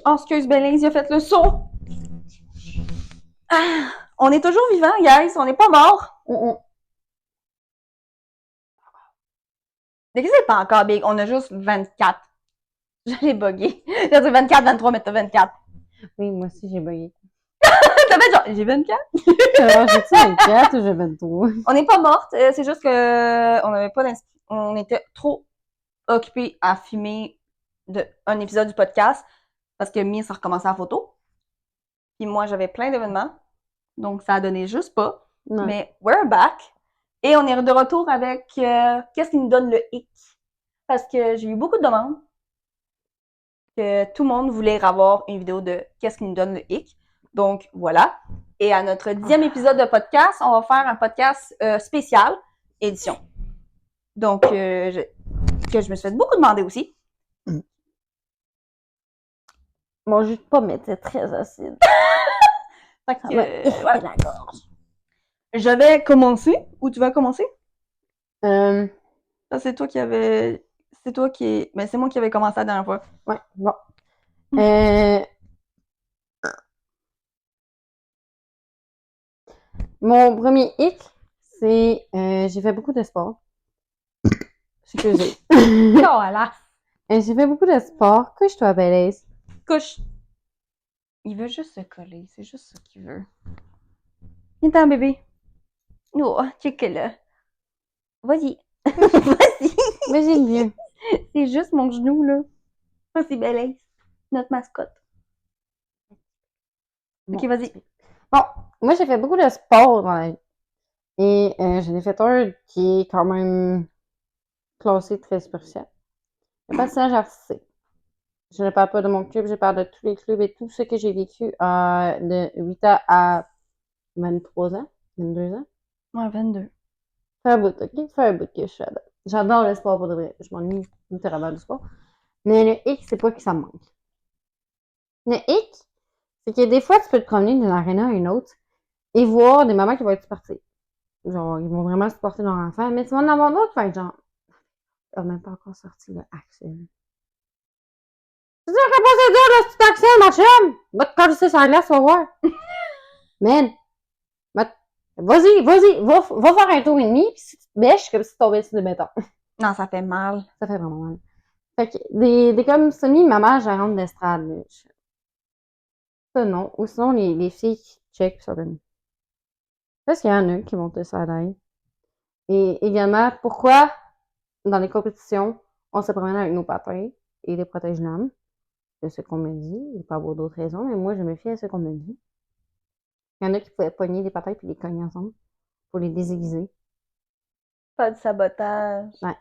Oh, excuse, Bélise, il a fait le saut. Ah, on est toujours vivant, guys. On n'est pas mort. Mais qu'est-ce que c'est pas encore big? On a juste 24. Je l'ai bugué. J'ai dit 24, 23, mais t'as 24. Oui, moi aussi, j'ai bugué. T'as fait genre, j'ai 24? Alors, j'ai-tu 24 ou j'ai 23? On n'est pas morte. C'est juste que on n'avait pas d'inspi... On était trop occupés à filmer un épisode du podcast parce que Miss a recommencé la photo. Puis moi, j'avais plein d'événements. Donc, ça a donné juste pas. Non. Mais we're back. Et on est de retour avec qu'est-ce qui nous donne le hic. Parce que j'ai eu beaucoup de demandes que tout le monde voulait avoir une vidéo de qu'est-ce qui nous donne le hic. Donc, voilà. Et à notre 10e épisode de podcast, on va faire un podcast spécial édition. Donc, que je me suis fait beaucoup demander aussi. Mon jus de pomme était très acide. Fait Ça que, m'a irrité voilà. la gorge. Je vais commencer. Ou tu vas commencer? Euh, Ça, c'est toi qui avais... C'est toi qui... Mais c'est moi qui avais commencé la dernière fois. ouais, bon. Euh, mon premier hic, c'est j'ai fait beaucoup de sport. Excusez. Voilà. J'ai fait beaucoup de sport. Couche-toi, Belaise. Couche. Il veut juste se coller. C'est juste ça qu'il veut. Viens-t'en, bébé. Oh, check-le. Vas-y. Vas-y. Vas-y, le vieux. C'est juste mon genou, là. Ça, c'est Belaise. Notre mascotte. Bon, Ok, vas-y. Bon, moi, j'ai fait beaucoup de sport dans la vie. Et j'en ai fait un qui est quand même classé très spécial. Le patinage artistique. Je ne parle pas de mon club, je parle de tous les clubs et tout ce que j'ai vécu de 8 ans à 23 ans, 22 ans. Ouais, 22. Fais un bout, ok? Fais un bout que je suis là-dedans. J'adore le sport pour de vrai. Je m'ennuie littéralement du sport. Mais le hic, c'est pas que ça me manque. Le hic, c'est que des fois, tu peux te promener d'une aréna à une autre et voir des mamans qui vont être supportées. Genre, ils vont vraiment supporter leur enfant. Mais tu vas en avoir d'autres qui vont être genre, ils n'ont même pas encore sorti le Axel. C'est sûr que pas c'est dur, le petit Axel, ma chum! Va te coller sur la glace, tu vas voir. Man, va faire un tour et demi, pis si tu te bêches, comme si tu tombais sur le béton. Non, ça fait mal. Ça fait vraiment mal. Fait que des comme semi-maman gérante d'estrade, là. Ça, non. Ou sinon, les filles qui check sur le... Parce qu'il y en a qui vont te side. Et également, pourquoi, dans les compétitions, on se promène avec nos patins et les protège-lames? C'est ce qu'on me dit. Il peut y avoir d'autres raisons, mais moi, je me fie à ce qu'on me dit. Il y en a qui pouvaient pogner des patins puis les cogner ensemble pour les désaiguiser. Pas de sabotage. Ouais.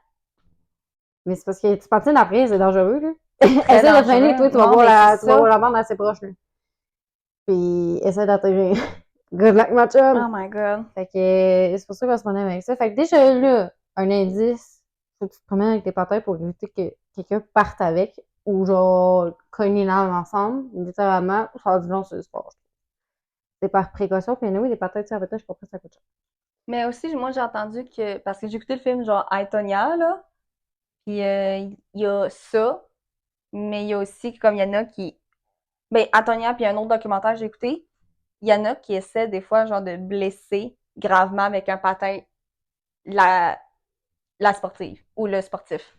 Mais c'est parce que tu patines après, c'est dangereux, là. Très Essaie de freiner, dangereux. toi, tu vas Non, voir mais c'est la ça. bande assez proche, là. Puis essaie d'atterrir. Good luck, my chum! Oh my god. Fait que c'est pour ça qu'on se promène avec ça. Fait que déjà là, un indice, faut que tu te promènes avec tes patins pour éviter que quelqu'un parte avec ou genre cogner l'âme ensemble, littéralement, ça a du long sur le sport. C'est par précaution, puis oui, les patins de sabotage, je comprends ça coûte cher. Mais aussi, moi, j'ai entendu que... Parce que j'ai écouté le film, genre, I, Tonya, là. Puis, il y a ça. Mais il y a aussi, comme il y en a qui... Ben, Antonia, puis un autre documentaire que j'ai écouté, il y en a qui essaient des fois, genre, de blesser gravement avec un patin la, la sportive ou le sportif.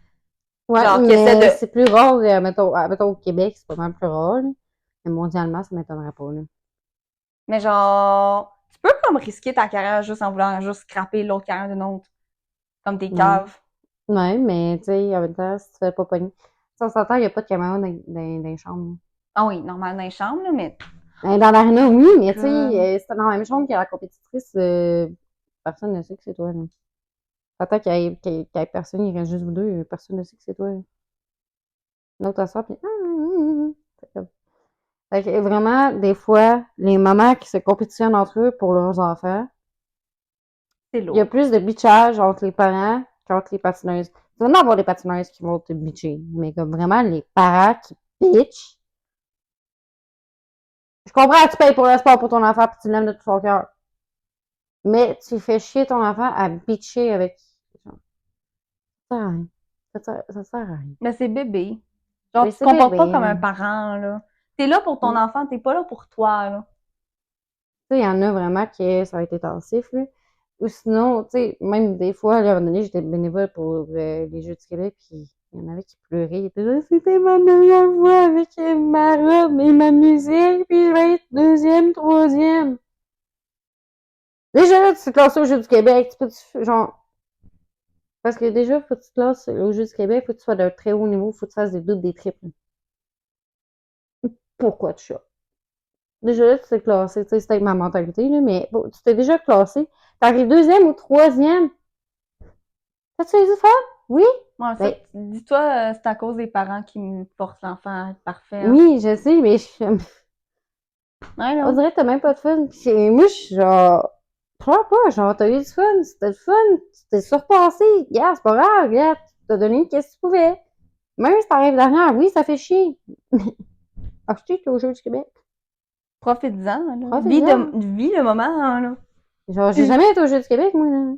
Ouais, Genre, qui essaie mais de... c'est plus rare, mettons au Québec, c'est pas mal plus rare, là. Mais mondialement, ça m'étonnerait pas, là. Mais genre, tu peux comme risquer ta carrière juste en voulant juste scraper l'autre carrière d'une autre. Comme tes Ouais. caves. Ouais, mais tu sais, en même temps, si tu fais pas pogner. Si on s'entend, il n'y a pas de caméra dans les chambres, là. Ah oui, normal dans les chambres, là, mais... Dans l'aréna, oui, mais tu sais, Comme... si t'es dans la même chambre que la compétitrice, personne ne sait que c'est toi, là. Attends qu'il y ait personne, il reste juste vous deux, personne ne sait que c'est toi, là. L'autre assoit, puis... C'est comme... Fait que vraiment, des fois, les mamans qui se compétitionnent entre eux pour leurs enfants, C'est il y a lourd. plus de bitchage entre les parents qu'entre les patineuses. Tu vas en avoir des patineuses qui vont te bitcher, mais comme vraiment, les parents qui bitchent, je comprends, tu payes pour le sport pour ton enfant puis tu l'aimes de tout son cœur. Mais tu fais chier ton enfant à bitcher avec. Ça sert à rien. Ça sert à rien. Mais c'est bébé. Genre, Mais tu te c'est comportes pas bébé, comme un là. parent, là. T'es là pour ton Mm. enfant, t'es pas là pour toi, là. Tu sais, il y en a vraiment qui ça a été intensif, là. Ou sinon, tu sais, même des fois, là, à un moment donné, j'étais bénévole pour les Jeux du Québec, puis il y en avait qui pleuraient. Ils étaient là, c'était ma meilleure voix avec ma robe et ma musique, puis je vais être deuxième, troisième. Déjà là, tu te classes aux Jeux du Québec, tu peux, genre, parce que déjà, faut que tu te classes aux Jeux du Québec, faut que tu sois d'un très haut niveau, faut que tu fasses des doubles, des triples. Pourquoi tu as? Déjà là, tu t'es classé, tu sais, c'était avec ma mentalité, là, mais bon, tu t'es déjà classé. T'arrives deuxième ou troisième. T'as-tu les faire? Oui? Ouais, ça, Ben, dis-toi, c'est à cause des parents qui me forcent l'enfant à être parfait, hein. oui, je sais, mais Ouais, on non. dirait que t'as même pas de fun. Puis moi, je suis genre, pleure pas, genre, t'as eu du fun, c'était le fun, tu t'es surpassé, regarde, c'est pas grave, regarde, tu t'as donné qu'est-ce que tu pouvais. Même si t'arrives dernière, oui, ça fait chier. Acheter au Jeu du Québec. Profites-en, là. Profite-en. Vis le moment, hein, là. Genre, j'ai jamais été au Jeu du Québec, moi, là.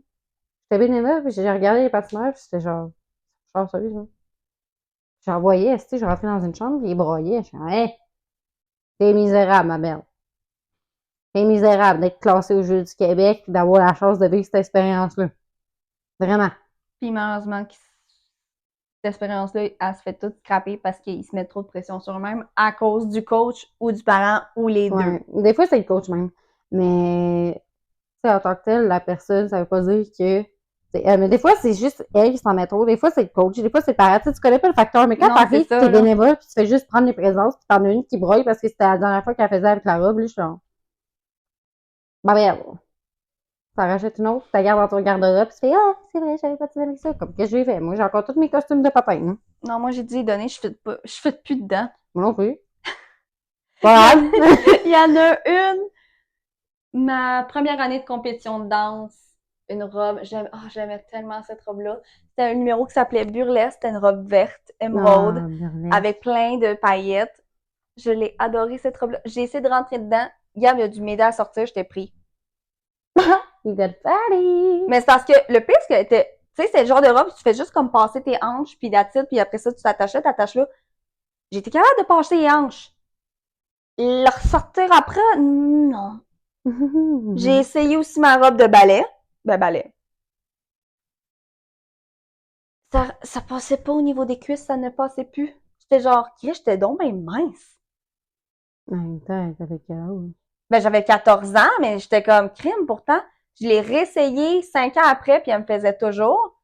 J'étais bénévole, puis j'ai regardé les patineurs, puis c'était genre, salut, là. J'en voyais, tu sais, je rentrais dans une chambre, puis ils braillaient. Je suis comme, hey, t'es misérable, ma belle. T'es misérable d'être classé au Jeu du Québec, puis d'avoir la chance de vivre cette expérience-là. Vraiment. Puis malheureusement, cette expérience-là, elle se fait toute scraper parce qu'ils se mettent trop de pression sur eux-mêmes à cause du coach ou du parent ou les deux. Ouais. Des fois, c'est le coach même. Mais, tu sais, en tant que tel, la personne, ça veut pas dire que. Mais des fois, c'est juste elle qui s'en met trop. Des fois, c'est le coach. Des fois, c'est le parent. Tu sais, tu connais pas le facteur. Mais quand Non, c'est t'arrives, t'es ça, là. bénévole, puis tu fais juste prendre les présences, puis t'en as une qui broye parce que c'était la dernière fois qu'elle faisait avec la robe, là, je suis genre, ma belle. T'en rachètes une autre, tu la gardes dans ton garde-robe, puis tu fais, ah, c'est vrai, j'avais pas de avec ça. Comme que je l'ai fait. Moi, j'ai encore tous mes costumes de papa, hein. Non, moi, j'ai dit, donner, je fit plus dedans. Moi non plus. Il y en, Pas il y en a une, ma première année de compétition de danse, une robe, j'aimais tellement cette robe-là. C'était un numéro qui s'appelait Burlesque, c'était une robe verte, émeraude, Ah, burlesque. avec plein de paillettes. Je l'ai adoré cette robe-là. J'ai essayé de rentrer dedans. Il y avait du m'aider à sortir, j'étais pris. You got fatty. Mais c'est parce que le pire, c'est que tu sais, c'est le genre de robe, tu fais juste comme passer tes hanches, puis la titre, puis après ça, tu t'attaches là. J'étais capable de passer les hanches. Le ressortir après, non. J'ai essayé aussi ma robe de ballet. Ben, ballet. Ça passait pas au niveau des cuisses, ça ne passait plus. J'étais genre, j'étais donc même mince. En même temps, t'avais quel âge? Ben, j'avais 14 ans, mais j'étais comme crime pourtant. Je l'ai réessayé 5 ans après, puis elle me faisait toujours.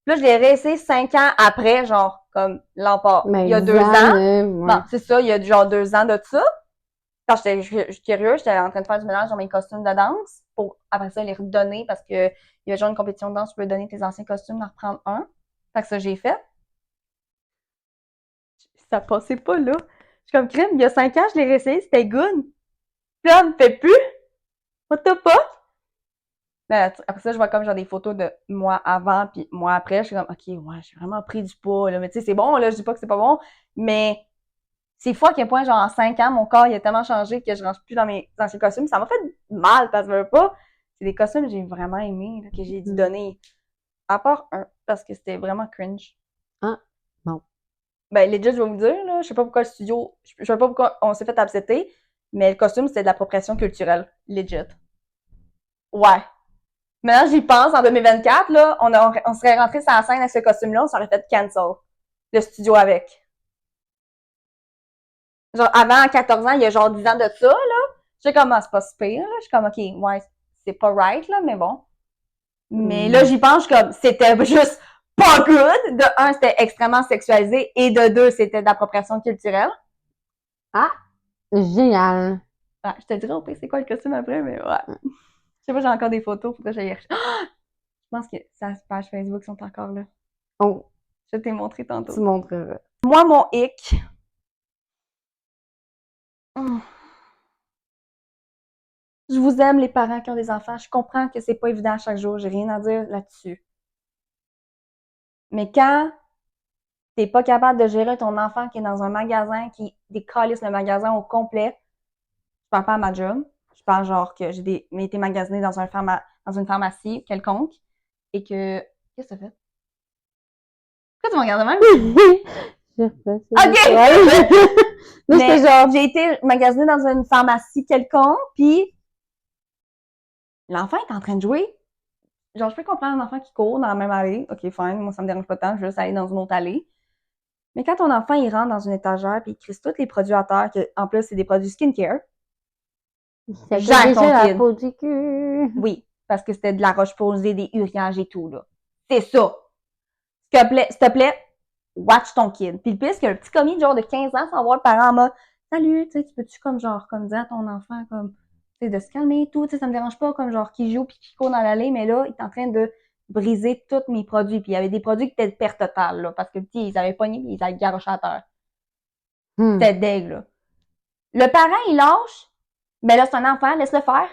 Puis là, je l'ai réessayé 5 ans après, genre, comme l'an pas. Il y a 2 ans. Ouais. Bon, c'est ça, il y a genre 2 ans de ça. Quand j'étais curieuse, j'étais en train de faire du mélange dans mes costumes de danse pour après ça les redonner parce que il y avait genre une compétition de danse, tu peux donner tes anciens costumes, en reprendre un. Fait que ça, j'ai fait. Ça passait pas là. Je suis comme crime, il y a 5 ans, je l'ai réessayé, c'était good. Puis là, on me fait plus. What the fuck? Ben, après ça, je vois comme genre des photos de moi avant puis moi après. Je suis comme, ok, ouais, j'ai vraiment pris du poids, là. Mais tu sais, c'est bon, là, je dis pas que c'est pas bon, mais c'est fou à quel point, genre, en 5 ans, mon corps, il a tellement changé que je range plus dans mes anciens costumes. Ça m'a fait mal, parce que je veux pas. C'est des costumes que j'ai vraiment aimés, là, que j'ai dû donner. À part un, parce que c'était vraiment cringe. Ah, bon. Ben, legit, je vais vous dire, là, je sais pas pourquoi le studio, je sais pas pourquoi on s'est fait accepter, mais le costume, c'était de l'appropriation culturelle. Legit. Ouais. Maintenant, j'y pense, en 2024, là, on serait rentré sur la scène avec ce costume-là, on s'aurait fait cancel. Le studio avec. Genre, avant 14 ans, il y a genre 10 ans de ça, là. Je sais comment c'est pas super, là. Je suis comme, ok, ouais, c'est pas right, là, mais bon. Mais là, j'y pense, je suis comme, c'était juste pas good. De un, c'était extrêmement sexualisé. Et de deux, c'était d'appropriation culturelle. Ah, génial. Ouais, je te dirais au pire, c'est quoi le costume après, mais ouais. Je sais pas, j'ai encore des photos, faudrait que j'aille chercher. Je pense que sa page Facebook sont encore là. Oh, Je t'ai montré tu tantôt. montreras. Moi, mon hic. hum, Je vous aime, les parents qui ont des enfants. Je comprends que c'est pas évident chaque jour. J'ai rien à dire là-dessus. Mais quand t'es pas capable de gérer ton enfant qui est dans un magasin, qui décalisse le magasin au complet, je parle pas à ma job. Je parle genre que j'ai été magasiné dans dans une pharmacie quelconque et que. Qu'est-ce que ça fait? Pourquoi tu me regardes de même? J'ai replacé. Ok! Ouais. Là, Mais c'était genre. j'ai été magasiner dans une pharmacie quelconque, puis l'enfant est en train de jouer. Genre, je peux comprendre un enfant qui court dans la même allée. Ok, fine, moi, ça me dérange pas tant, je veux juste aller dans une autre allée. Mais quand ton enfant, il rentre dans une étagère, puis il crisse tous les produits à terre, que, en plus, c'est des produits skincare. Ça Gère fait ton déjà la kid. peau du cul. Oui, parce que c'était de la roche-posée, des uriages et tout, là. C'est ça. S'il te plaît, watch ton kid. Puis le pire, c'est que le petit commis, genre de 15 ans, sans voir le parent en mode salut, tu sais, tu peux-tu comme genre, comme dire à ton enfant, comme, tu sais, de se calmer et tout, tu sais, ça me dérange pas, comme genre, qui joue puis qui court dans l'allée, mais là, il est en train de briser tous mes produits. Puis il y avait des produits qui étaient de perte totale, là, parce que, tu sais, ils avaient pogné puis ils avaient garoché à terre. C'était deg, là. Le parent, il lâche, ben là, c'est un enfant, laisse-le faire.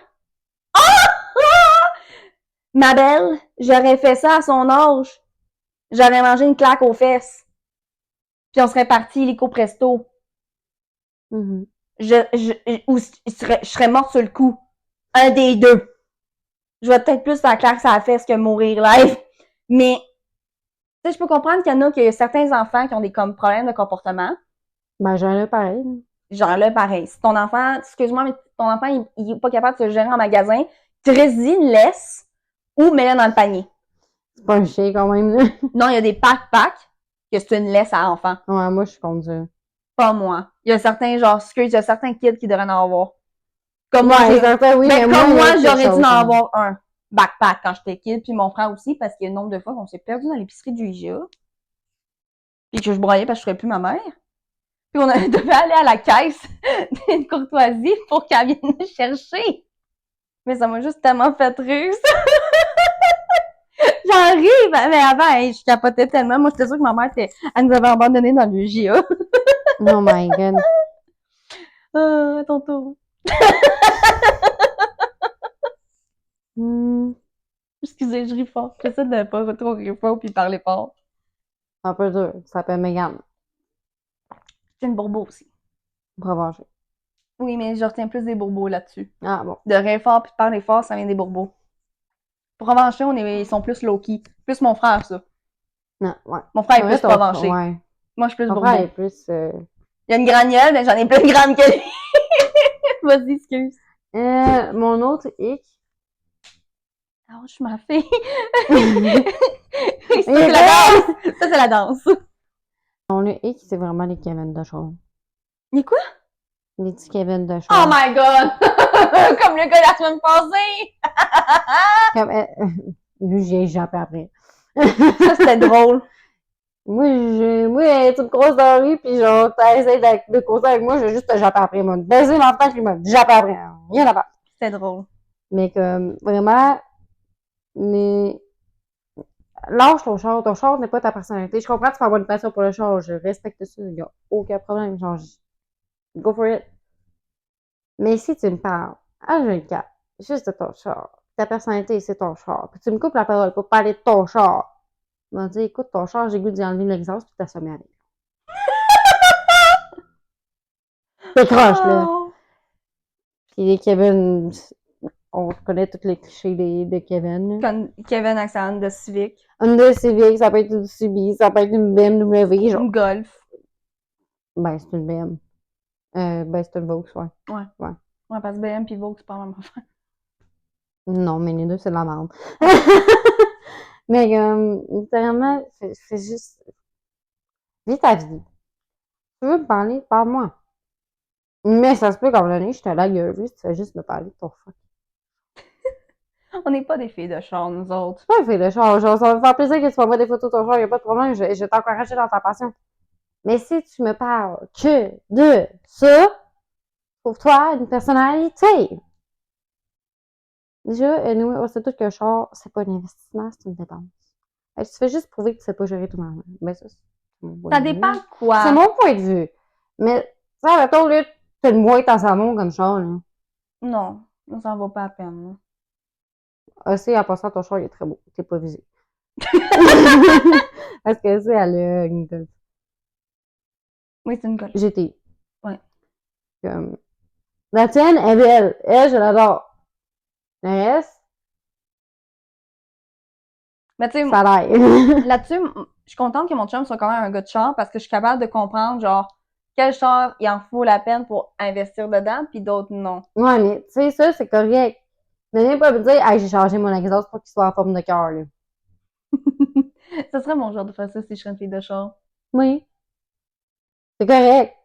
Ma belle, j'aurais fait ça à son âge. J'aurais mangé une claque aux fesses. Puis on serait parti illico presto. Mhm. Ou je serais morte sur le coup. Un des deux. Je vais peut-être plus la claque sur la fesse que mourir live. Mais, tu sais, je peux comprendre qu'il y en a, qu'il y a certains enfants qui ont des comme problèmes de comportement. Ben, j'en ai pareil. Genre là, pareil. Si ton enfant, excuse-moi, mais ton enfant, il est pas capable de se gérer en magasin, crée-y une laisse ou mets-le dans le panier. C'est pas un chien quand même, là. Non, il y a des packs que c'est une laisse à enfant. Ouais, moi, je suis contre ça. Pas moi. Il y a certains, genre, excuse, il y a certains kids qui devraient en avoir. Comme moi, Ouais, certains, oui, ben, mais comme moi, il y a j'aurais quelque dû en chose, avoir un backpack quand j'étais kid, puis mon frère aussi, parce qu'il y a le nombre de fois qu'on s'est perdu dans l'épicerie du IGA, puis que je broyais parce que je serais plus ma mère. Puis on devait aller à la caisse d'une courtoisie pour qu'elle vienne nous chercher. Mais ça m'a juste tellement fait rire, ça. J'en ris, mais avant, hey, je capotais tellement. Moi, j'étais sûre que ma mère, elle nous avait abandonnés dans le IGA. Oh my god. Ah, ton tour. Hmm, Excusez, je ris fort. J'essaie de pas trop rire fort puis parler fort. un peu dur. Ça s'appelle Megan. C'est une bourbeau aussi. Revancher. Oui, mais je retiens plus des bourbons là-dessus. Ah bon. De rire fort puis de parler fort, ça vient des bourbons. Pour revancher, ils sont plus low-key. Plus mon frère, ça. Non, ouais. Mon frère est C'est vrai, plus revanché. ouais. Moi, je suis plus Ton frère bourbeau. est plus. Il y a une gragnole, mais j'en ai plus grande que lui. Vas-y, excuse. Mon autre hic. Ah, je suis ma fille. Ça, Il c'est la danse. Ça, c'est la danse. Mon hic, c'est vraiment les Kevin de char. Mais quoi? Les petits Kevin de Oh char. my god! Comme le gars la semaine passée! Comme, lui, j'ai échappé après. Ça, c'était drôle. Moi, tu me croises dans la rue, pis genre, t'essaies de causer avec moi, je vais juste te japper après, moi. Baiser l'enfant, puis me japper après. Rien à faire. C'était drôle. Mais comme, vraiment, mais, lâche ton char n'est pas ta personnalité. Je comprends que tu peux avoir une passion pour le char, je respecte ça, il y a aucun problème, genre, go for it. Mais si tu me parles, H24, juste de ton char, ta personnalité, c'est ton char, puis tu me coupes la parole pour parler de ton char, tu vas me dire, écoute, ton char, j'ai le goût d'y enlever l'exhaust, puis t'assommer avec. T'écroches, là. Oh. Puis les Kevin, on connaît tous les clichés de Kevin, là. Comme Kevin avec sa Honda Civic. Honda Civic, ça peut être une Subi, ça peut être une BMW, genre. Une Golf. Ben, c'est une BM. Ben, c'est une Vaux, ouais. Ouais, parce que BM pis Vaux, c'est pas la même affaire. Non, mais les deux, c'est de la merde. Mais, littéralement, c'est juste, vis ta vie. Tu veux me parler, parle-moi. Mais ça se peut qu'à un moment donné, je te la gueule, tu fais juste me parler de ton fuck. On n'est pas des filles de char, nous autres. Ouais, fais le char, genre, ça va me faire plaisir que tu m'envoies des photos de ton char, y a pas de problème, je vais t'encourager dans ta passion. Mais si tu me parles que de ça, trouve-toi une personnalité. Déjà, anyway, on sait tous qu'un char, c'est pas un investissement, c'est une dépense. Tu fais juste prouver que tu sais pas gérer tout le monde. Ben, ça, c'est mon point Ça de vue. dépend de quoi. C'est mon point de vue. Mais, ça, mettons, là, t'as une boîte en savon comme char, là. Non, ça en vaut pas la peine. Là. Aussi, en passant, ton char, il est très beau. T'es pas visé. Parce que, c'est, elle a une Golf. Oui, c'est une Golf. GT. Ouais. Comme, la tienne est belle. Elle, je l'adore. Le reste, Mais tu sais, ça l'aille. là-dessus, je suis contente que mon chum soit quand même un gars de char parce que je suis capable de comprendre, genre, quel char il en faut la peine pour investir dedans, puis d'autres non. Ouais, mais tu sais, ça, c'est correct. Mais viens pas me dire, hey, j'ai changé mon exhaust pour qu'il soit en forme de cœur, là. Ce serait mon genre de faire ça si je serais une fille de char. Oui. C'est correct.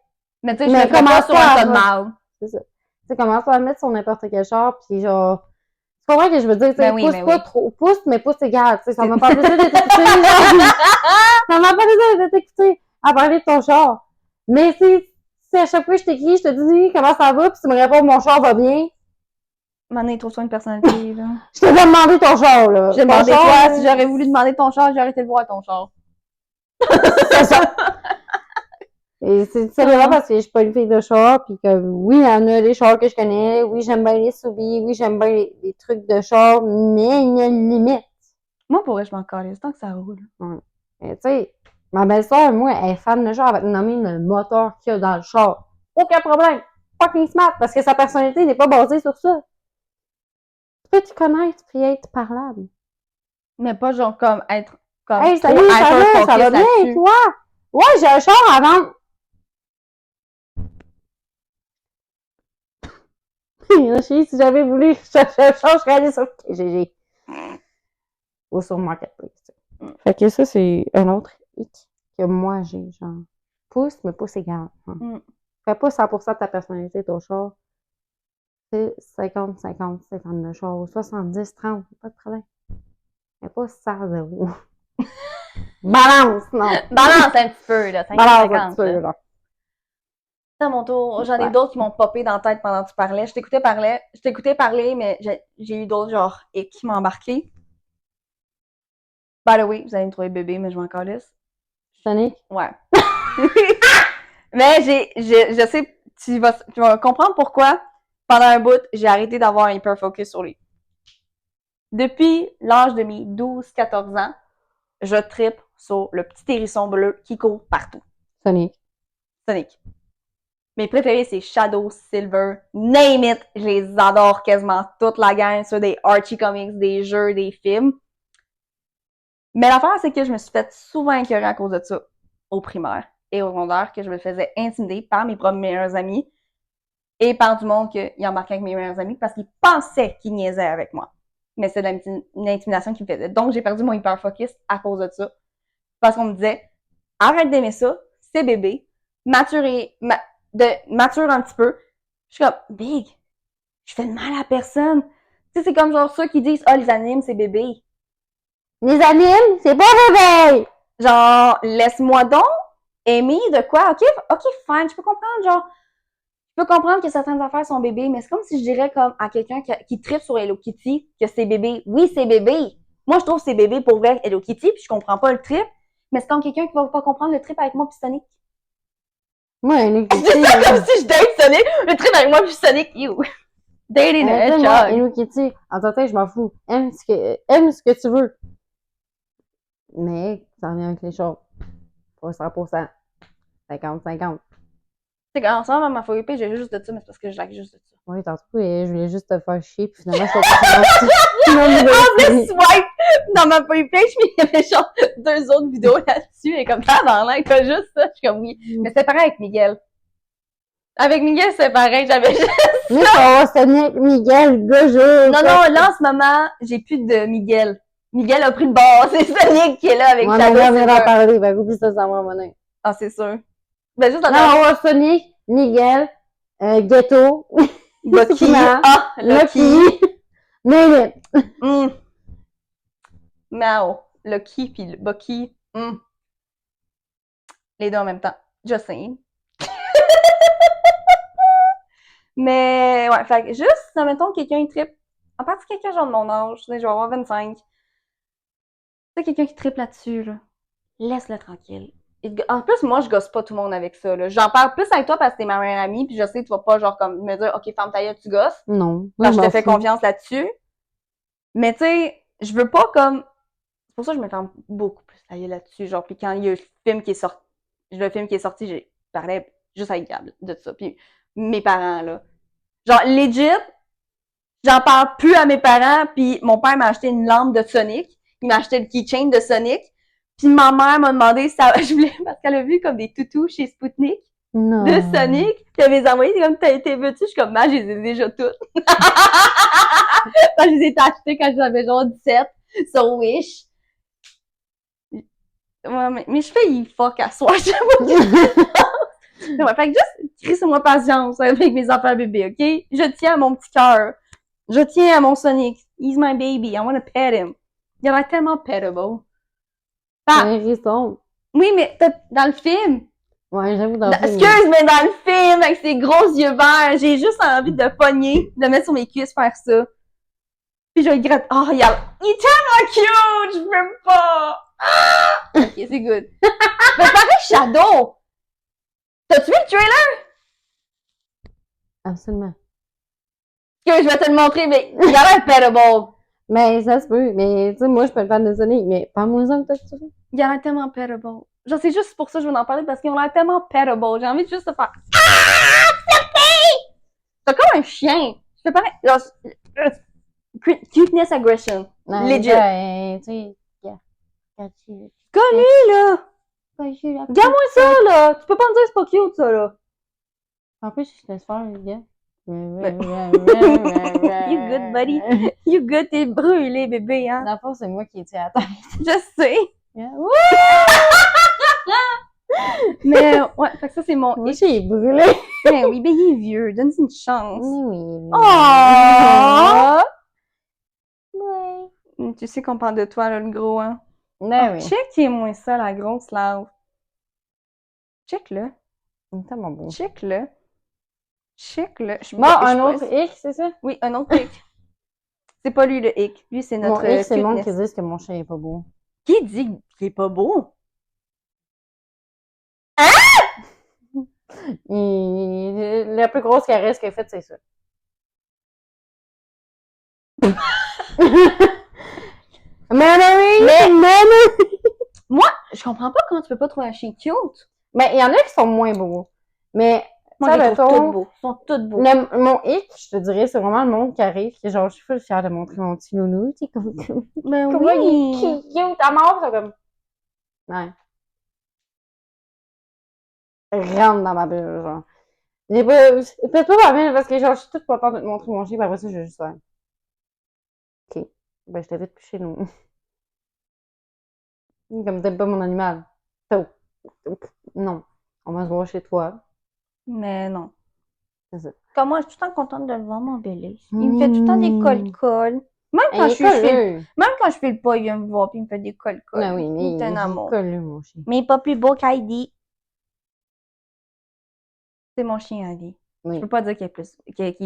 Mais tu sais, je Mais me ferais pas commence sur pas un à tas de faire- mal. C'est ça. Tu sais, commence pas à le mettre sur n'importe quel char, pis genre, tu comprends que je veux dire, tu sais, Ben oui, pousse ben pas oui. trop, pousse, mais pousse égal, tu sais, ça m'a pas plaisir de t'écouter, genre, ça m'a pas plaisir de t'écouter à parler de ton char. Mais si à chaque fois que je t'écris, je te dis comment ça va, pis tu me réponds mon char va bien, Mané, trouve-toi une personnalité, là. je t'ai pas demandé ton char, là. J'ai Ton demandé char, toi, là, si j'aurais voulu demander ton char, j'aurais été le voir ton char. c'est ça. Et c'est vraiment parce que je suis pas une fille de char, pis que oui, il y en a des chars que je connais, oui, j'aime bien les Subi, oui, j'aime bien les trucs de char, mais il y a une limite. Moi, pour vrai, je m'en calisse tant que ça roule. Ouais. Et tu sais, ma belle-sœur, moi, elle est fan de char, elle va te nommer le moteur qu'il y a dans le char. Aucun problème. Fucking smart, parce que sa personnalité n'est pas basée sur ça. Tu peux te connaître puis être parlable. Mais pas genre comme être comme Hey, trop salut, ça va hyper-focus bien, là-dessus. toi? Ouais, j'ai un char à vendre. Si j'avais voulu chercher un char, je serais allée sur KGG. Ou sur Marketplace. Fait que ça, c'est un autre hic que moi j'ai, genre. Pousse, mais pousse égal. Mm. Fais pas 100% de ta personnalité ton char. C'est 50, 50, 50 de char. Ou 70, 30, pas de problème. Mais pas 100, 0. Balance, non. Balance un petit peu, là. 50-50, Balance un petit peu, là. là. C'est à mon tour. J'en ai Ouais. d'autres qui m'ont popé dans la tête pendant que tu parlais. Je t'écoutais parler, mais j'ai eu d'autres genre et qui m'ont embarqué. By the way, vous allez me trouver bébé, mais je m'en calisse. Sonic? Ouais. Mais je sais, tu vas comprendre pourquoi, pendant un bout, j'ai arrêté d'avoir un hyper focus sur lui. Depuis l'âge de mes 12-14 ans, je trippe sur le petit hérisson bleu qui court partout. Sonic. Sonic. Mes préférés, c'est Shadow, Silver, name it. Je les adore quasiment toute la gang, sur des Archie Comics, des jeux, des films. Mais l'affaire, c'est que je me suis fait souvent écœurer à cause de ça au primaire et au secondaire, que je me faisais intimider par mes propres meilleurs amis et par du monde qui embarquait avec mes meilleurs amis parce qu'ils pensaient qu'ils niaisaient avec moi. Mais c'est une intimidation qui me faisait. Donc, j'ai perdu mon hyper focus à cause de ça. Parce qu'on me disait, arrête d'aimer ça, c'est bébé, mature un petit peu. Je suis comme, big, je fais de mal à personne. Tu sais, c'est comme genre ceux qui disent, ah, les animes, c'est bébé. Les animes, c'est pas bébé! Genre, laisse-moi donc aimer de quoi. Ok, fine, je peux comprendre, genre, je peux comprendre que certaines affaires sont bébés, mais c'est comme si je dirais comme à quelqu'un qui tripe sur Hello Kitty que c'est bébé. Oui, c'est bébé. Moi, je trouve que c'est bébé pour vrai Hello Kitty, puis je comprends pas le trip, mais c'est comme quelqu'un qui va pas comprendre le trip avec moi puis Sonic. Moi, Hello Kitty. C'est ça comme si je date Sonic, le trip avec moi puis Sonic, you. Dating a moi, hedgehog. Hello Kitty, en tant que je m'en fous. Aime ce que tu veux. Mais, ça revient avec les choses. Pas 100%. 50-50. C'est qu'en ce moment, ma feuille épée, j'ai juste de ça, mais c'est parce que je like juste de ça. Oui, tantôt, je voulais juste te faire chier, puis finalement, je t'ai pas En plus, swipe dans ma feuille page, puis il y avait genre 2 autres vidéos là-dessus, et comme ça, dans l'air, pas juste ça. Je suis comme oui. Mais c'est pareil avec Miguel. Avec Miguel, c'est pareil, j'avais juste... Mais ça va, Sonic, Miguel, Gojo. Non, là, en ce moment, j'ai plus de Miguel. Miguel a pris le bord. C'est Sonic qui est là avec Ouais, Shadow. on va en parler, ben, oublie ça, ça va monnaie. Ah, c'est sûr. Ben, juste Non, ouais, Sonic, Miguel, Ghetto, Bucky. Ah, Lucky, mais Mao. Lucky puis Bucky. Les deux en même temps. Just saying. Mais, ouais, fait que juste, mettons, quelqu'un tripe. En particulier quelqu'un genre de mon âge, tu sais, je vais avoir 25. C'est quelqu'un qui tripe là-dessus, là. Laisse-le tranquille. En plus, moi, je gosse pas tout le monde avec ça, là. J'en parle plus avec toi parce que t'es ma meilleure amie, puis je sais que tu vas pas, genre, comme, me dire, OK, ferme ta gueule, tu gosses. non. Parce que je te fais confiance là-dessus. Mais, tu sais, je veux pas comme... C'est pour ça que je me ferme beaucoup plus la gueule là-dessus. Genre, puis quand il y a le film qui est sorti, j'ai parlé juste avec Gab de ça. Puis mes parents, là. Genre, legit, j'en parle plus à mes parents, puis mon père m'a acheté une lampe de Sonic. Il m'a acheté le keychain de Sonic. Puis ma mère m'a demandé si ça, je voulais, parce qu'elle a vu comme des toutous chez Spoutnik Non. de Sonic. Puis elle les a envoyés, comme, t'as été veux-tu? Je suis comme, non, je les ai déjà toutes. Je les ai achetées quand j'avais genre 17 sur Wish. Ouais, mais je fais fuck à soir, je sais pas. Ouais, fait que juste, crissez-moi patience avec mes affaires bébés, ok? Je tiens à mon petit cœur. Je tiens à mon Sonic. He's my baby. I wanna pet him. Il a l'air tellement petable. C'est un hérisson. Oui, mais dans le film. Ouais, j'avoue dans le film. Excuse, mais dans le film, avec ses gros yeux verts, j'ai juste envie de pogner, de mettre sur mes cuisses, faire ça. Puis je le gratte. Oh, il est tellement cute! Je peux pas! Ah! Ok, c'est good. Mais pareil, Shadow! T'as-tu vu le trailer? Absolument. Que je vais te le montrer, mais il a l'air petable. Mais ça se peut. Mais tu sais, moi, je peux le faire de Sonic, mais parle-moi ça que t'as fait. Il a l'air tellement petable. Genre, c'est juste pour ça que je veux en parler, parce qu'ils ont l'air tellement petable. J'ai envie de juste de faire ah! C'est comme un chien. Je fais pareil. Genre, cuteness aggression. Legit. Ben, tu sais, Connu, là! Regarde-moi ça, là! Tu peux pas me dire que c'est pas cute, ça, là. En plus, je te laisse faire, les gars. You good, buddy. You good, t'es brûlé, bébé, hein? Dans le fond, c'est moi qui étais à la tête. Je sais. Yeah. Mais, ouais, fait que ça, c'est mon Moi, j'ai brûlé. Ben oui, ben il est vieux. Donne-lui une chance. Oui. Oh! Oui. Tu sais qu'on parle de toi, là, le gros, hein? Ben oui. Check-moi ça, la grosse lave. Check-le. Il est tellement beau. Check-le. Check-le. Bon, un autre hic, c'est ça? Oui, un autre hic. C'est pas lui, le hic. Lui, c'est notre Mon hic, c'est le monde qui cuteness. dit que mon chien est pas beau. Qui dit qu'il est pas beau? La plus grosse caresse qu'il a faite, c'est ça. Moi, je comprends pas comment tu peux pas trouver un chien cute. Mais il y en a qui sont moins beaux. Mais, Moi, ça, je les trouve mettons, tous beaux. Ils sont tous beaux. mon hic, je te dirais, c'est vraiment le monde qui arrive, qui est genre, je suis full fière de montrer mon petit nounou, tu sais, comme, Ben comment il oui. est cute, à mort, c'est comme, ouais. Rentre dans ma bulle, genre. J'ai pas, peut-être pas ma bulle, parce que genre, je suis toute contente de te montrer mon chien, puis après ça, je vais juste faire. Ok. Ben, je t'invite plus chez nous. Comme t'aimes pas mon animal. Non. On va se voir chez toi. Mais non. C'est ça. Comme moi, je suis tout le temps contente de le voir, mon bébé. Il me fait tout le temps des col-col. Même quand je file pas, il vient me voir puis il me fait des col-col. Ben oui, mais il est un amour. colleux, mon chien. Mais il est pas plus beau qu'Heidi. C'est mon chien, Heidi. Oui. Je peux pas dire qu'il est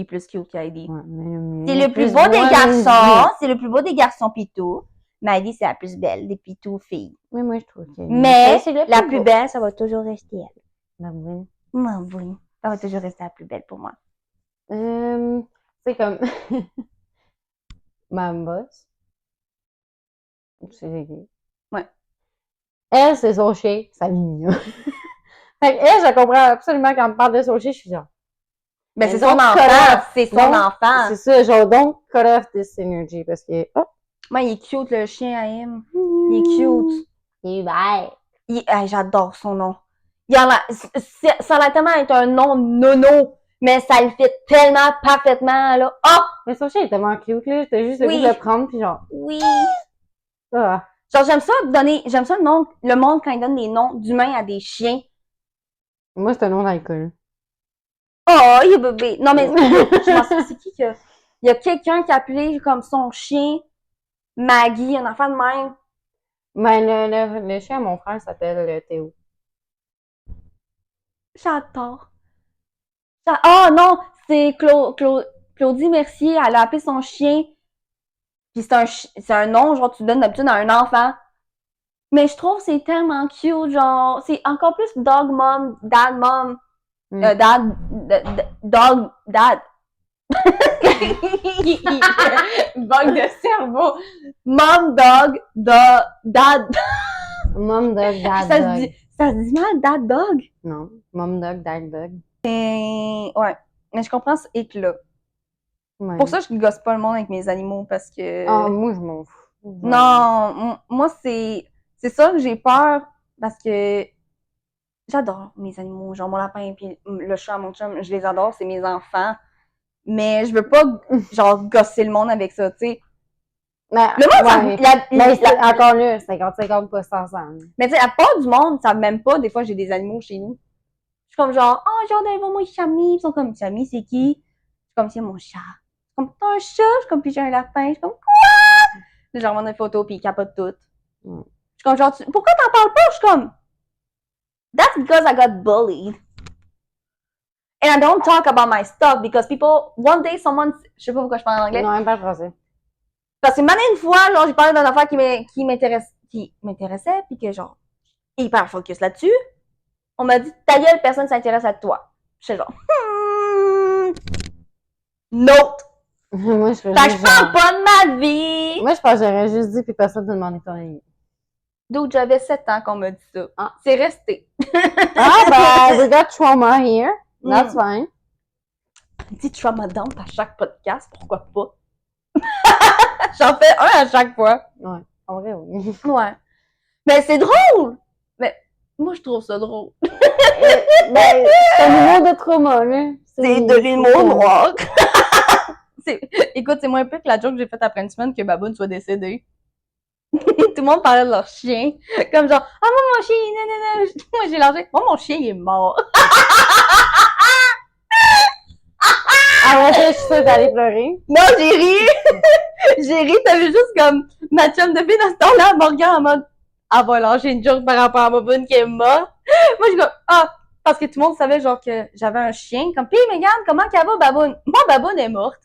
plus cute qu'Heidi. Ouais, mais C'est le plus beau des garçons. C'est le plus beau des garçons pitou. Mais Heidi, c'est la plus belle des pitous filles. Mais moi, je trouve que. Mais c'est la plus belle, ça va toujours rester elle. Ben oui. Oui. Ça va toujours rester la plus belle pour moi. C'est comme. Ma boss. C'est qui? Ouais. Elle, c'est son chien, sa vie. Fait qu'elle, je comprends absolument quand elle me parle de son chien, je suis genre. Ben, c'est son enfant. C'est son enfant. C'est ça, genre, donc, cut off this energy, parce que. Oh! Moi, il est cute, le chien à him. Il est cute. Il est bête. J'adore son nom. Ça a l'air tellement être un nom nono, mais ça le fait tellement parfaitement, là. Ah! Mais son chien est tellement cute, là. T'as juste le goût de le prendre, puis genre. Oui. Ah. Genre, j'aime ça le monde quand il donne des noms d'humains à des chiens. Moi, c'est un nom d'alcool. Oh, il est bébé. Non, mais, je m'en souviens, c'est qui que. Il y a quelqu'un qui a appelé comme son chien Maggie, un enfant de même. Mais le chien à mon frère s'appelle Théo. J'adore. Oh non, c'est Claudie Mercier, elle a appelé son chien. Puis c'est un nom, genre, tu donnes d'habitude à un enfant. Mais je trouve que c'est tellement cute, genre, c'est encore plus dog mom, dad mom. Dog, dad. Bug de cerveau. Mom, dog, dad. Mom, dog, dad, dog. Ça se dit mal, dad, dog? Non. Mom, dog, dad, dog. Ouais. Mais je comprends ce hic-là. Ouais. Pour ça, je gosse pas le monde avec mes animaux, parce que... Ah, moi, je m'en fous. Non, moi, c'est c'est ça que j'ai peur parce que j'adore mes animaux, genre mon lapin puis le chat, mon chum, je les adore, c'est mes enfants. Mais je veux pas, genre, gosser le monde avec ça, tu sais. Mais, Le monde, ça, ouais. Mais c'est encore là, 50-50 pas 100-100. mais tu sais, la part du monde, ça même pas, des fois, j'ai des animaux chez nous. Je suis comme genre, oh, genre, d'aller voir mon Chami. Ils sont comme, Chami, c'est qui? Je suis comme, c'est mon chat. Je suis comme, t'as un chat? Je suis comme, puis j'ai un lapin. Je suis comme, quoi? Puis je leur montre des photos, puis ils capotent toutes. Je suis comme, genre, pourquoi t'en parles pas? Je suis comme, that's because I got bullied. And I don't talk about my stuff because people, one day someone, je sais pas pourquoi je parle en anglais. Non, même pas français. Parce que une fois, genre, j'ai parlé d'une affaire qui m'intéressait, puis que genre, hyper focus là-dessus. On m'a dit, ta gueule, personne s'intéresse à toi. J'étais genre, note. Moi, je fais Fait que juste je parle genre... pas de ma vie. Moi, je pense que j'aurais juste dit, puis personne ne demandé ton avis. D'où j'avais 7 ans qu'on m'a dit ça. Ah. C'est resté. Ah, ben, we got trauma here. That's fine. Dis trauma dump à chaque podcast, pourquoi pas? J'en fais un à chaque fois. Ouais, en vrai, oui. Ouais. Mais c'est drôle! Mais moi, je trouve ça drôle. Ben, c'est un humour de trauma, là. C'est de l'humour noir. Écoute, c'est moins pire que la joke que j'ai faite après une semaine que Baboune soit décédé. Tout le monde parlait de leur chien. Comme genre, ah, moi, mon chien, non. Moi, j'ai lâché. Moi, mon chien, il est mort. Après ça, je suis sûre que t'allais pleurer. Non, j'ai ri. J'ai ri, t'avais juste comme ma chum de fille dans ce temps-là, Morgan en mode, elle va lâcher une joke par rapport à Baboune qui est morte. Moi, je suis comme, ah, parce que tout le monde savait genre que j'avais un chien. Comme, pis Megan, comment qu'elle va, Baboune? Moi, Baboune est morte.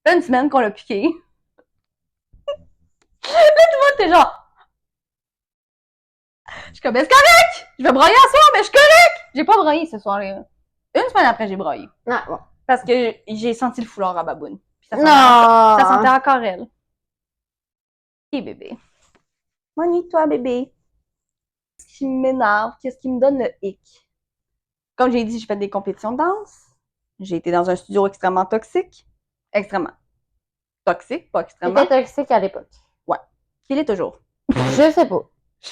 Ça fait une semaine qu'on l'a piqué. Là, tout le monde était genre, je suis comme, c'est correct! Je vais broyer ce soir, mais je suis correct! J'ai pas broyé ce soir-là. Une semaine après, j'ai broyé. Ah, bon. Parce que j'ai senti le foulard à Baboune. Puis ça sentait encore elle. Ok, bébé. Moni, toi, bébé. Qu'est-ce qui m'énerve? Qu'est-ce qui me donne le hic? Comme j'ai dit, j'ai fait des compétitions de danse. J'ai été dans un studio extrêmement toxique. Extrêmement. Toxique, pas extrêmement. C'était toxique à l'époque. Ouais. Qu'il est toujours. Je sais pas.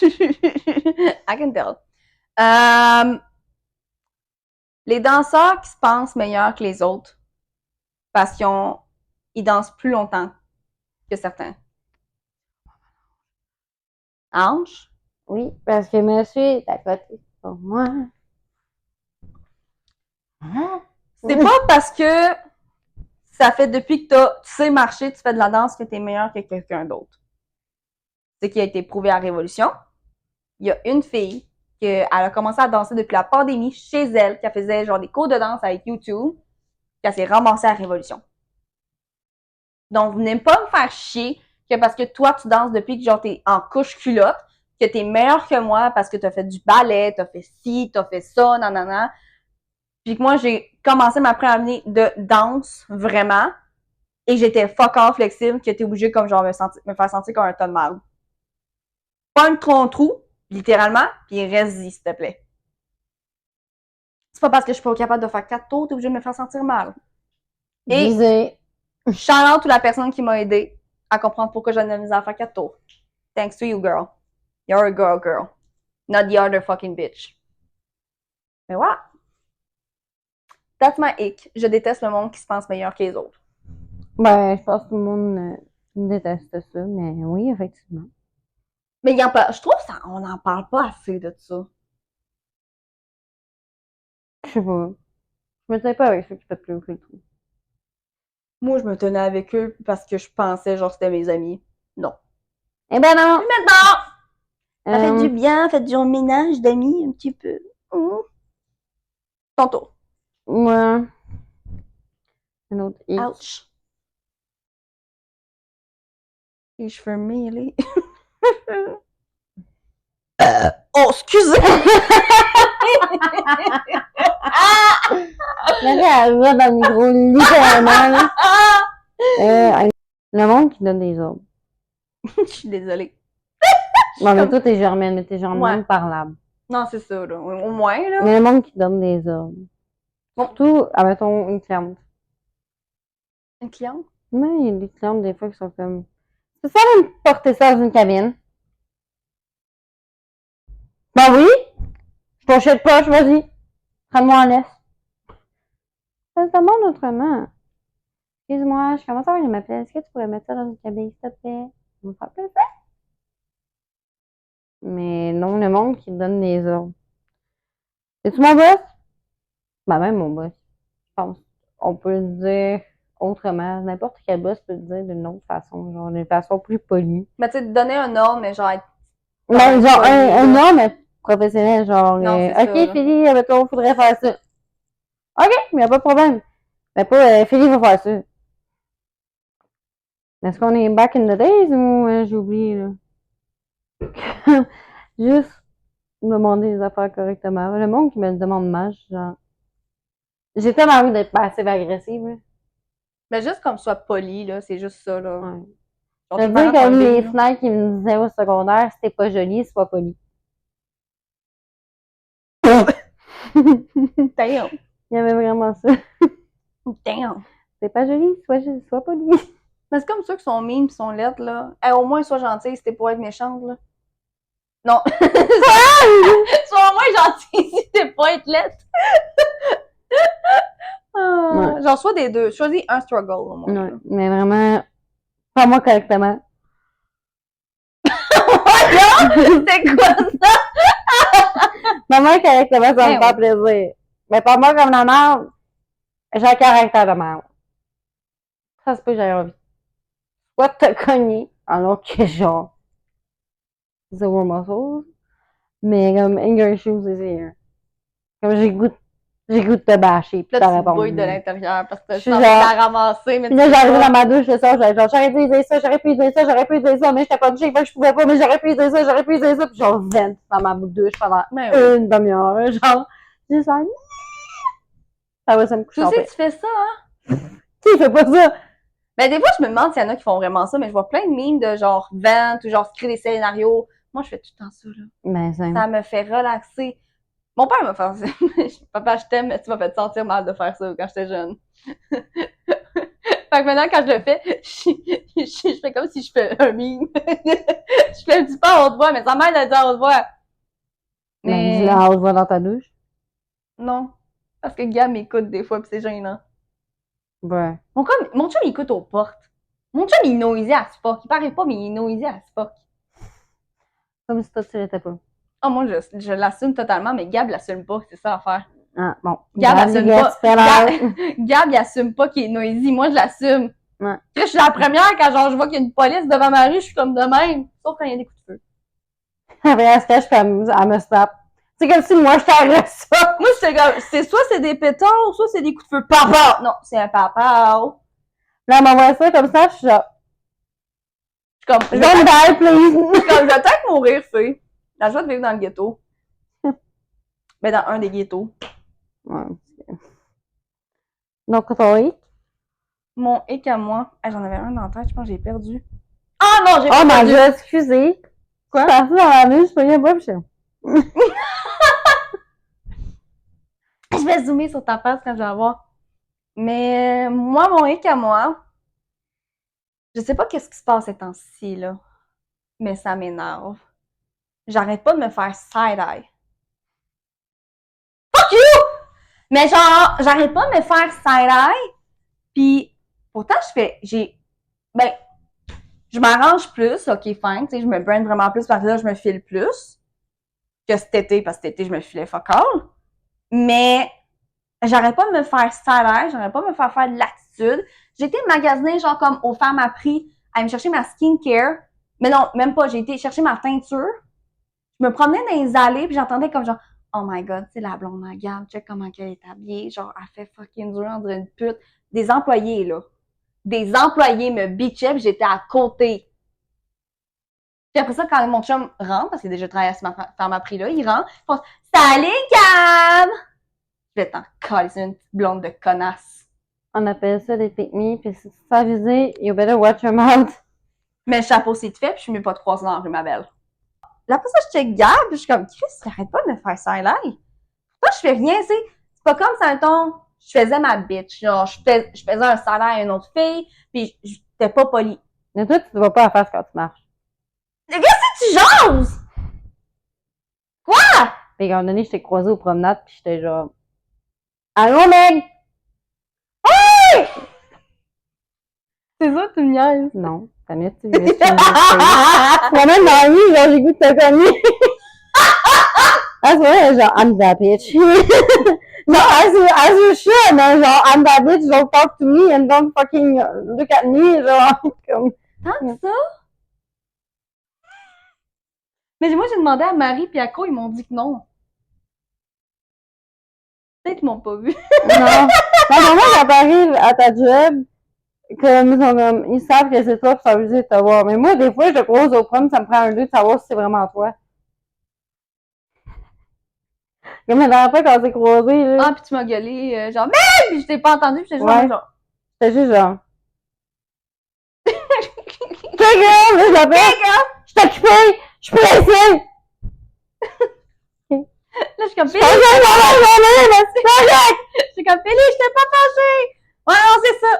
I can tell. Les danseurs qui se pensent meilleurs que les autres parce qu'ils dansent plus longtemps que certains. Ange? Oui, parce que monsieur est à côté pour moi. C'est pas parce que ça fait depuis que tu sais marcher, tu fais de la danse que t'es meilleur que quelqu'un d'autre. C'est qui a été prouvé à Révolution. Il y a une fille elle a commencé à danser depuis la pandémie chez elle, qui faisait genre des cours de danse avec YouTube, qui s'est ramassée à Révolution. Donc, vous n'aimez pas me faire chier que parce que toi, tu danses depuis que genre t'es en couche culotte, que t'es meilleur que moi parce que t'as fait du ballet, t'as fait ci, t'as fait ça, nanana. Puis que moi, j'ai commencé ma première année de danse, vraiment, et j'étais fuck off flexible, que t'es obligé comme genre me faire sentir comme un tas de marde. Pas un trou, littéralement, puis reste-y, s'il te plaît. C'est pas parce que je suis pas capable de faire 4 tours, t'es obligé de me faire sentir mal. Et Disais. shout out la personne qui m'a aidé à comprendre pourquoi j'avais de la misère à faire 4 tours. Thanks to you, girl. You're a girl. Not the other fucking bitch. Mais voilà. That's my ick. Je déteste le monde qui se pense meilleur que les autres. Ben, je pense que tout le monde déteste ça, mais oui, effectivement. Mais je trouve qu'on n'en parle pas assez de ça. Je sais pas. Je me tiens pas avec ceux qui pètent plus haut que les trous. Moi, je me tenais avec eux parce que je pensais genre c'était mes amis. Non. Eh ben non! Mais maintenant! Ça fait du bien, faites du ménage d'amis un petit peu. Ton tour. Ouais. Un autre hic. Ouch. Les cheveux mêlés. Oh, excusez! Là, elle va dans le micro, littéralement. Le monde qui donne des ordres. Je suis désolée. Bon, mais toi, t'es germaine, mais t'es germaine Ouais. parlable. Non, c'est ça, là. Au moins, là. Mais le monde qui donne des ordres. Surtout, admettons, une cliente. Une cliente? Mais il y a des clientes, des fois, qui sont comme... C'est ça de me porter ça dans une cabine. Ben oui! Je pochette pas, vas-y. Prends-moi en laisse. Ça demande autrement. Excuse-moi, je commence à avoir une appel. Est-ce que tu pourrais mettre ça dans une cabine, s'il te plaît? Ça me fera plaisir. Mais non, le monde qui donne des ordres. Es-tu mon boss? Ben même mon boss. Je pense. On peut le dire autrement. N'importe quel boss peut le dire d'une autre façon. Genre d'une façon plus polie. Mais tu sais, donner un ordre, mais genre être Mais genre poli, un là. homme professionnel, genre Non, c'est ça, OK, là. Philly, mettons, faudrait faire ça. OK, mais y a pas de problème. Mais pas Philly va faire ça. Est-ce qu'on est back in the days ou j'ai oublié là? Juste me demander les affaires correctement. Le monde qui me le demande mal, genre. J'ai tellement envie d'être passive agressive, là. Mais juste comme soit poli, là, c'est juste ça, là. Ouais. Genre, Je tes veux dire parents t'ont comme élevé, les là. snipes qui me disaient au secondaire, si t'es pas joli, sois poli. Damn. Il y avait vraiment ça. Damn. T'es pas joli, sois poli. Mais c'est comme ceux qui sont mimes pis sont lettres, là. Au moins, sois gentille si t'es pour être méchante, là. Non. Sois au moins gentille si t'es pour être lettre. Ouais. Genre, soit des deux. Choisis un struggle, au moins. Ouais, mais vraiment, pas moi correctement. C'était quoi ça? Maman correctement, ça Ben me fait plaisir. Mais pas moi comme la merde. J'ai un caractère de merde. Ça se peut que j'aille envie. Soit te cogner, alors que genre, zéro muscles. Mais comme anger issues, c'est comme j'ai goût de te bâcher pis Là, t'as tu te répondu. bouilles de l'intérieur parce que Je tu suis sens genre- la ramasser, mais Puis tu là, peux j'arrive pas. dans ma douche, je sors, genre, j'aurais pu dire ça, j'aurais pu dire ça, j'aurais pu dire ça, mais j'étais pas douchée, fait que je pouvais pas, mais j'aurais pu dire ça, j'aurais pu dire ça, puis genre, vente dans ma douche pendant Mais oui. une demi-heure, genre, juste ça, ça va, ça me couche Tu en sais, paix. tu fais ça, hein? Qui fait pas ça? Mais des fois, je me demande s'il y en a qui font vraiment ça, mais je vois plein de mimes de genre vente ou genre créer des scénarios. Moi, je fais tout le temps ça, là. Ben, Ça me fait relaxer. Mon père m'a fait ça. Papa, je t'aime, mais tu m'as fait sentir mal de faire ça quand j'étais jeune. Fait que maintenant, quand je le fais, je fais comme si je fais un mime. Je fais le dis pas à haute voix, mais ça m'aide à le dire à haute voix. Ben, Mais dis-le à haute voix dans ta douche. non. Parce que Gab m'écoute des fois, pis c'est gênant. Ouais. Mon chum, il écoute aux portes. Mon chum, il est noisy as fuck. Il paraît pas, mais il est noisy as fuck. Comme si toi, tu l'étais pas. Oh, moi, je l'assume totalement, mais Gab l'assume pas, c'est ça l'affaire. Ah, bon. Gab assume pas. tu fais l'heure. Gab, il assume pas qu'il est noisy. Moi, je l'assume. Ouais. Je suis la première quand genre je vois qu'il y a une police devant ma rue, je suis comme de même. Sauf quand il y a des coups de feu. Après, elle se cache, puis elle me stop. C'est comme si moi, je t'arrête ça. Moi, c'est comme, soit c'est des pétards, soit c'est des coups de feu. Papa! Non, c'est un papa. Là, elle m'envoie ça comme ça, je suis genre, Je suis comme, je vais don't die, please. peut-être mourir, feu. La joie de vivre dans le ghetto. Mais dans un des ghettos. Ouais. Donc, ton hic? Mon hic à moi. Ah, j'en avais un dans la tête, je pense que j'ai perdu. Ah non, j'ai Oh, pas my perdu. god, excusez. Quoi? Je suis partie dans la nuit, je payais pas, puis Je vais zoomer sur ta face quand je vais la voir. Mais moi, mon hic à moi, je sais pas qu'est-ce qui se passe ces temps-ci, là. Mais ça m'énerve. J'arrête pas de me faire side-eye. Fuck you! Mais genre, j'arrête pas de me faire side-eye. Pis, pourtant, ben, je m'arrange plus, ok, fine, tu sais, je me brand vraiment plus, parce que là, je me file plus que cet été, parce que cet été, je me filais fuck all. Mais, j'arrête pas de me faire side-eye, j'arrête pas de me faire de l'attitude. J'ai été magasiner, genre, comme aux femmes à prix, à me chercher ma skincare. Mais non, même pas, j'ai été chercher ma teinture. Je me promenais dans les allées, puis j'entendais comme genre, oh my god, c'est la blonde à Gab, check comment elle est habillée, genre, elle fait fucking dur, on dirait une pute. Des employés, là. Des employés me bitchaient, puis j'étais à côté. Puis après ça, quand mon chum rentre, parce qu'il a déjà travaillé à ce femme à prix là, il rentre, il pense, salut Gab! Je vais t'en coller, c'est une petite blonde de connasse. on appelle ça des techniques, puis si tu te fais viser, you better watch your mouth. Mais le chapeau, c'est de fait, puis je suis mieux pas de croiser dans la rue, ma belle. Là, après ça, je check Gab, puis je suis comme, Chris, arrête pas de me faire ça là. Moi, je fais rien, tu sais. C'est pas comme ça, mettons, je faisais ma bitch. Genre, je faisais un salaire à une autre fille, puis j'étais pas polie. Mais toi, tu te vois pas à face quand tu marches. Qu'est-ce que tu jases? Quoi? Fait qu'à un moment donné, je t'ai croisé aux promenades, pis j'étais genre, allô, Meg? C'est ça, tu me niaises. Non, connais-tu, je me suis moi même dans la vie, genre, j'ai goût de te connaître. Ah, c'est vrai, genre, I'm that bitch. genre, as you should, hein, genre, I'm that bitch, don't talk to me and don't fucking look at me, genre, comme. Tant que ça? Mais moi, j'ai demandé à Marie pis à Co, ils m'ont dit que non. Peut-être qu'ils m'ont pas vu. Non. Normalement, quand t'arrives à ta job, comme, ils savent que c'est toi pis ça veut dire te voir. Mais moi, des fois, je te croise au prom, ça me prend un doute de savoir si c'est vraiment toi. Comme la dernière fois quand on s'est croisés, là. Ah, pis tu m'as gueulé, genre, mais! Pis je t'ai pas entendu, pis j'étais juste en Ouais. mode genre. C'était juste genre. Hey girl, là, je l'appelle. Je suis occupée, je suis pressée. Là, je suis comme, Je Félix! suis dans la journée, là, c'est correct. Je suis comme, Félix, je t'ai pas fâchée! Ouais, non, c'est ça!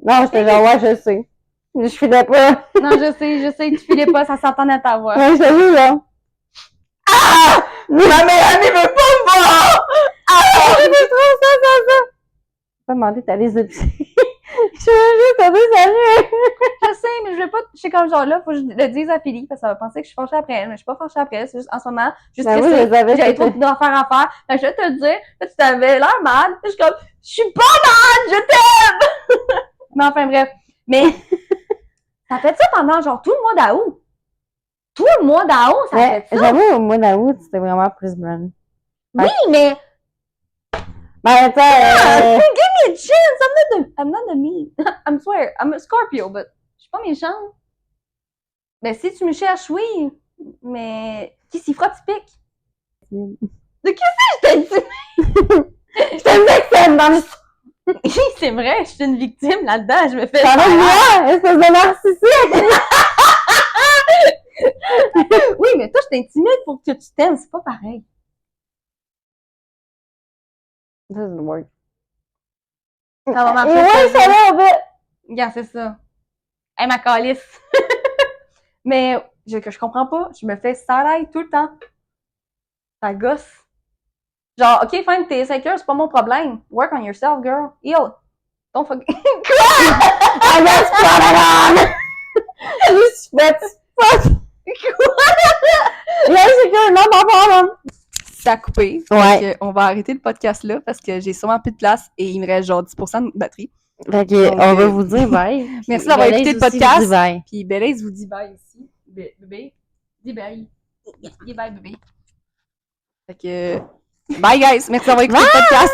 Non, j'étais genre, ouais, je sais. Je filais pas. Non, je sais, tu filais pas, ça s'entendait à ta voix. Ouais, j'étais juste genre. Ah! Ma meilleure amie veut pas me voir! Ah! Je me trouve ça. Pas demander ta liste de je veux juste te dire salut! Je sais, mais je vais pas, je sais comme genre là, faut que je le dise à Philly, parce que ça va penser que je suis fâchée après elle, mais je suis pas fâchée après elle, c'est juste en ce moment, juste Ben oui, stressée, je savais j'avais que trop d'affaires à faire, fait que je vais te le dire, là, tu t'avais l'air mal, je suis comme, je suis pas mal, je t'aime! Mais enfin bref, mais, ça fait ça pendant genre tout le mois d'août. Tout le mois d'août, ça Mais fait ça. j'avoue, au mois d'août, c'était vraiment plus brun. Oui, mais, Ben, tu sais, give me a chance, I'm not a mean, I'm swear, I'm a Scorpio, but je suis pas méchante. Ben, si tu me cherches, oui, mais, qui s'y fera, tu piques. De qui c'est, je t'ai dit? je te disais que c'était dans le C'est vrai, je suis une victime là-dedans, je me fais ça va faire. moi, espèce de narcissique! Oui, mais toi, je t'intimide pour que tu t'aimes, c'est pas pareil. Doesn't work. Ça va marcher. Et ouais, ça va, en fait. Regarde, c'est ça. Hey, ma calice. Mais, que je comprends pas, je me fais side-eye tout le temps. Ça gosse. Genre, ok, fine, t'es insécure, c'est pas mon problème. Work on yourself, girl. Heal. Don't fuck. I just put it on! Juste fait fuck! Là, c'est que non, mon problème. Ça a coupé. Ouais. On va arrêter le podcast là parce que j'ai sûrement plus de place et il me reste genre 10% de batterie. Fait que, Donc, on va vous dire bye. Merci d'avoir écouté le Belaise aussi podcast. vous dit bye. Puis Belaise vous dit bye aussi. Bébé. Dis bye. Dis bye, bébé. Fait que, bye guys. Merci d'avoir écouté le podcast.